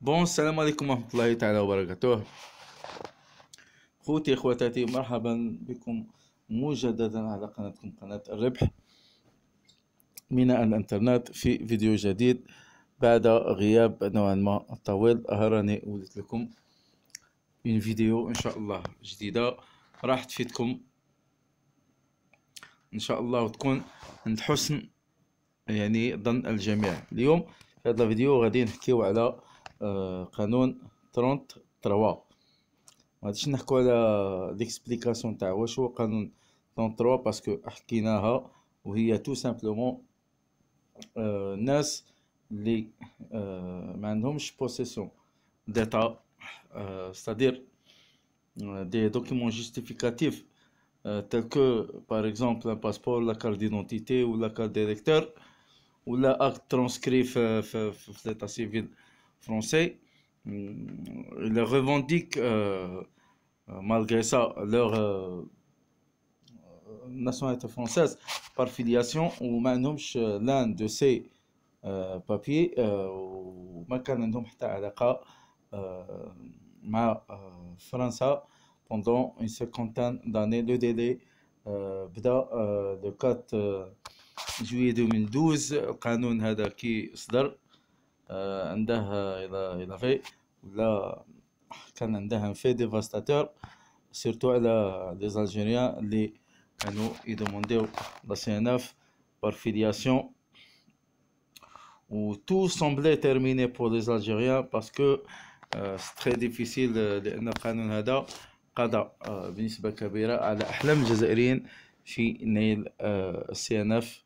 السلام عليكم ورحمة الله تعالى وبركاته. خوتي اخواتاتي، مرحبا بكم مجددا على قناتكم قناة الربح من الانترنت في فيديو جديد بعد غياب نوعا ما طويل. راني وليت لكم من فيديو ان شاء الله جديدة راح تفيدكم ان شاء الله وتكون عند حسن يعني ظن الجميع. اليوم في هذا الفيديو غادي نحكيو على قانون 33. مغاديش نحكو على ليكسبليكاسيون تاع واش هو قانون 33 باسكو حكيناها، وهي تو سامبلومون الناس اللي ما عندهمش بوسيسيون ديتا، ستادير دي دوكيمون جوستيفيكاتيف tel que par exemple un passeport, la carte d'identité ou la carte d'électeur ou la acte transcrit في l'état civil français. Ils revendiquent malgré ça leur nationalité française par filiation وما عندهمش l'un de ces papiers وما كان عندهم حتى علاقة مع فرنسا pendant une cinquantaine d'années. Le délai بدا le 4 juillet 2012. القانون هذا كي صدر عنده الى غي ولا كان عنده ان في ديفاستاتور سيرتو على لي الجيريان اللي كانوا يدومونديو لا سي ان اف بار فيلياسيون. و tout semblait terminé pour les Algériens parce que c'est très difficile لأن القانون هذا قضى بنسبة كبيرة على أحلام الجزائريين في نيل السي ان اف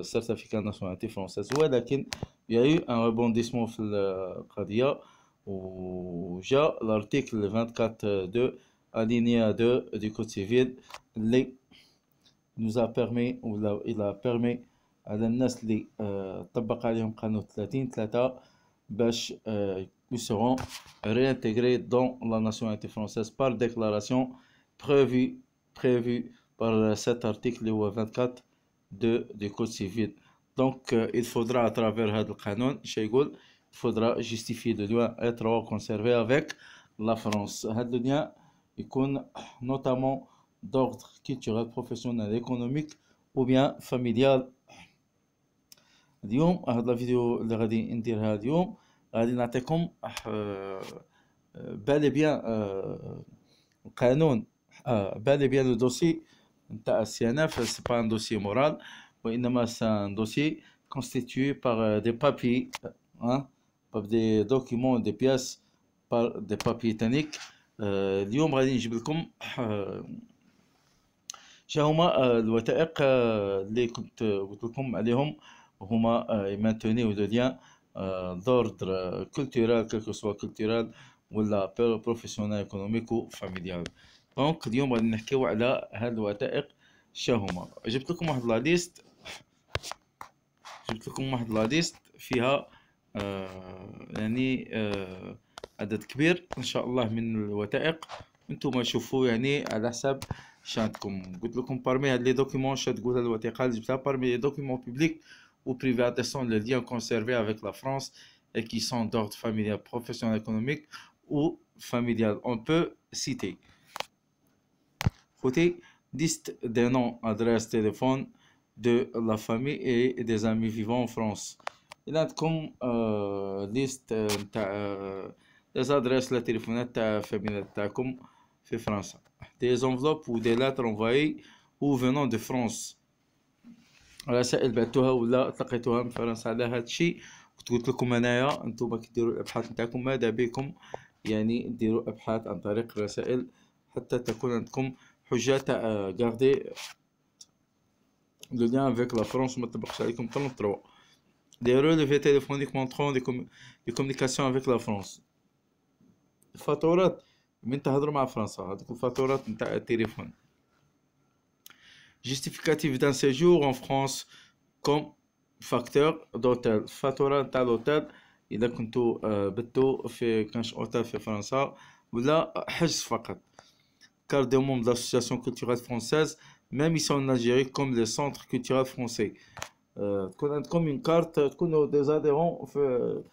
سيرتيفيكا ناسيوناليتي فرونسيز. ولكن يا يو ان ريبونديسمون في القضية وجا الارتيكل 24 2 alinéa 2 du code civil اللي nous a permis ولا il a permis على الناس اللي طبق عليهم قانون 30-3 باش ils seront réintégrés dans la nationalité française par déclaration prévue par cet article اللي هو 24 2 du code civil. Donc il faudra à travers هذا القانون يقول il faudra justifier de lien être conservé avec la France. هذا اللين يكون notamment d'ordre culturel, professionnel, économique ou bien familial. اليوم هذا الفيديو اللي غادي نديرها اليوم غادي نعطيكم بالي بيان القانون بالي بيان لو دوسي نتاع السي ان اف. سي با ان دوسي مورال وانما سي ان دوسي constitué par des papiers, par des documents, des pièces, par des papiers techniques. اليوم غادي نجيب لكم شنو هما الوثائق اللي كنت قلت لكم عليهم. هما يمانتونيو دو ليان d'ordre culturel, quel que soit culturel ولا professionnel, économique ou familial. دونك اليوم غادي نحكيو على هاد الوثائق شنو هما. جبت لكم واحد لا ليست فيها يعني عدد كبير ان شاء الله من الوثائق. انتم شوفوا يعني على حساب شانتكم. قلت لكم parmi هاد لي دوكيمون تقول الوثيقه اللي جبتها parmi les documents publics ou privés attestant les liens conservés avec la France et qui sont d'ordre familial, professionnel, économique ou familial. On peut citer liste des noms, adresses, téléphones de la famille et des amis vivant en France. Il a comme liste des adresses, les téléphonettes de famille تاعكم في فرنسا. Des enveloppes ou des lettres envoyées ou venant de France. رسائل بعتوها ولا تلقيتوها من فرنسا. على هذا الشيء كنت قلت لكم انايا انتم كديروا الابحاث نتاعكم ماذا بكم يعني ديروا ابحاث عن طريق الرسائل حتى تكون عندكم حجه تاع غاردي لو لien avec la France وما تطبقش عليكم 33. des relevés téléphoniques montrant des communications avec la France. الفاتورات من تهضروا مع فرنسا هذوك الفاتورات نتاع التليفون. justificatif d'un séjour en France comme facteur d'hôtel. فاتورة نتاع الأوتيل إذا كنتو بتو في كانش أوتيل في فرنسا ولا حجز فقط. carte de membre de l'association culturelle française même ici en Algérie comme les centres culturels français. تكون عندكم une carte تكونوا des adhérents في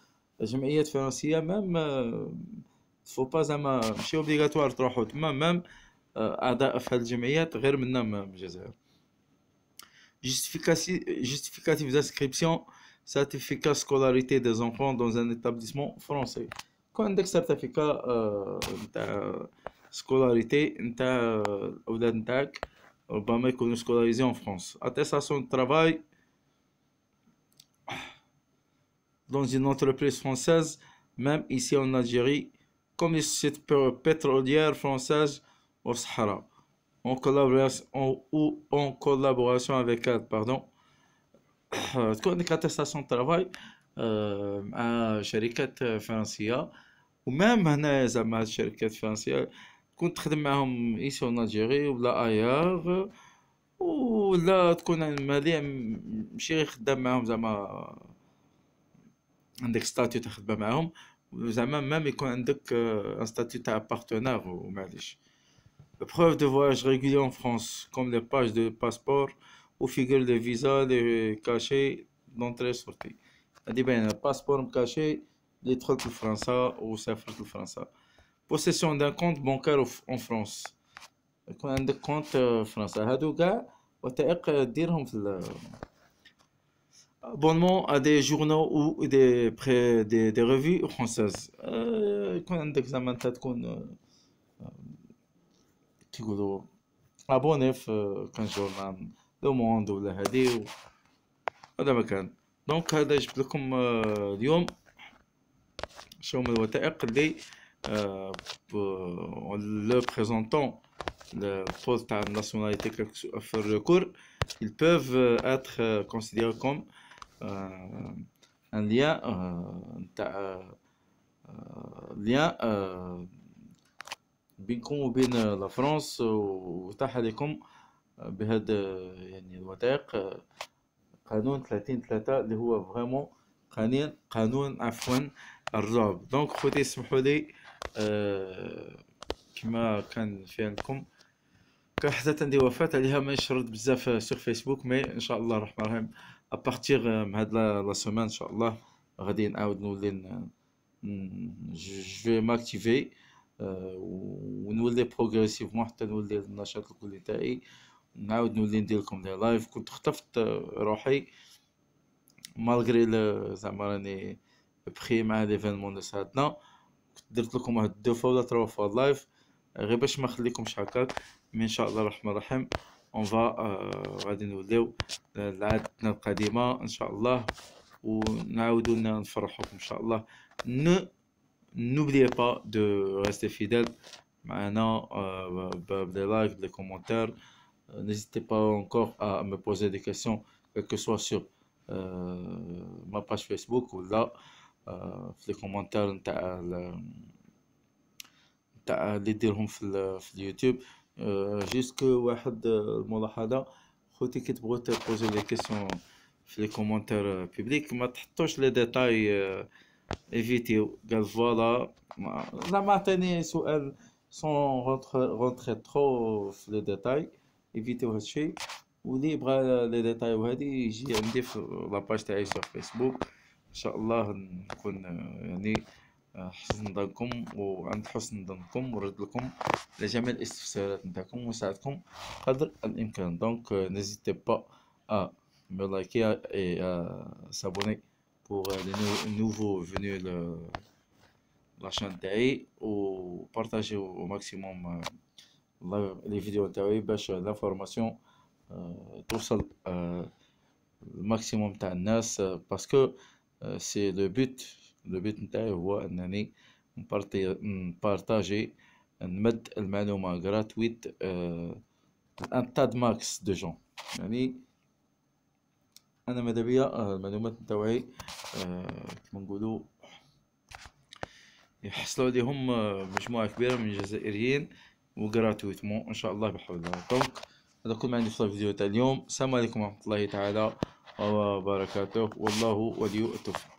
جمعيات فرنسية ميم فو با زعما ماشي اوبليغاتوار تروحو تما ميم أعضاء في هاد الجمعيات غير منا من الجزائر. Justificatif d'inscription, certificat scolarité des enfants dans un établissement français. كون عندك سيرتيفيكا نتاع سكولاريتي نتاع الأولاد نتاعك ربما يكونوا سكولاريزي en France. Attestation de travail dans une entreprise française, même ici en Algérie, comme les sociétés pétrolières françaises au Sahara, en collaboration avec elle, pardon. تكون عندك اتستاسيون ترافاي مع شركات فرنسية، ومام هنا زعما هاد الشركات الفرنسية تكون تخدم معاهم ايسي اون الجيري ولا اياغ، ولا تكون مالية ماشي غير خدام معاهم زعما عندك ستاتيو تاع خدمة معاهم، زعما مام يكون عندك ان ستاتيو تاع بارتنير ومعليش. Preuve de voyage régulier en France, comme les pages de passeport où figurent les visas, les cachets d'entrée-sortie. هادي باينة باسبور مكاشي اللي دخلت لفرنسا وسافرت لفرنسا. Possession d'un compte bancaire en France. يكون عندك كونت فرنسا. هادو كاع وثائق ديرهم في abonnement à des journaux ou des revues françaises. يكون عندك زعما انت تكون كيقولوا ابوني في كان جورنال لو موند ولا هادي هذا مكان. دونك هذا جبت لكم اليوم شو من الوثائق اللي لو بريزونطون البوست تاع الناسيوناليتي في الريكور ils peuvent être considérés comme un lien تاع lien بينكم وبين لا فرنسا، وتاح عليكم بهذا يعني الوثائق قانون 30/3 اللي هو فريمون قانون عفوا الرعب. دونك خوتي اسمحوا لي كما كان في عندكم كان حدث عندي وفاة عليها ما يشرد بزاف سور فيسبوك، مي ان شاء الله الرحمن الرحيم ابارتيغ من هاد لا سيمان ان شاء الله غادي نعاود نولي جو ماكتيفي ونولي بروغريسيفمون حتى نولي النشاط الكلي تاعي، نعاود نولي ندير لكم دي لايف. كنت خطفت روحي مالغري زعما راني بخي مع ليفينمون اللي صادنا، كنت درت لكم واحد 2 فوا ولا 3 فوا لايف غير باش ما نخليكمش هكاك. مي ان شاء الله الرحمن الرحيم اون فا غادي نوليو لعادتنا القديمه ان شاء الله، ونعاودو نفرحوكم ان شاء الله. N'oubliez pas de rester fidèle maintenant, des likes, des commentaires. N'hésitez pas encore à me poser des questions, quel que soit sur ma page Facebook ou là, في les commentaires نتاع اللي ديرهم في اليوتيوب. جيست كو واحد الملاحظة خوتي كي تبغوا تبوزو لي كيسيون في لي كومونتير بيبليك ما تحطوش لي ديتاي ايفيتيو. قال فوالا زعما عطيني سؤال سون رونتري ترو في لي ديتاي، ايفيتيو هادشي. واللي يبغى لي ديتاي وهادي يجي عندي في لاباج تاعي في فيسبوك ان شاء الله نكون يعني حسن ظنكم وعند حسن ظنكم ونرد لكم لجميع الاستفسارات نتاعكم ونساعدكم قدر الامكان. دونك n'hésitez pas à me liker et à s'abonner pour les nouveaux venus de la chaîne تاعي، و partager au maximum les vidéos تاعي باش l'information توصل الماكسيموم تاع الناس، باسكو سي لو بوت نتاعي هو انني نبارطاجي نمد المعلومه غراتويت ان تاد ماكس دو جون. يعني انا ماذا بيا المعلومات نتاعي كما نقولوا يحصلوا عليهم مجموعه كبيره من الجزائريين وغراتويتمون ان شاء الله بحول الله. دونك هذا كل ما عندي في الفيديو تاع اليوم. السلام عليكم ورحمه الله تعالى وبركاته، والله ولي التوفيق.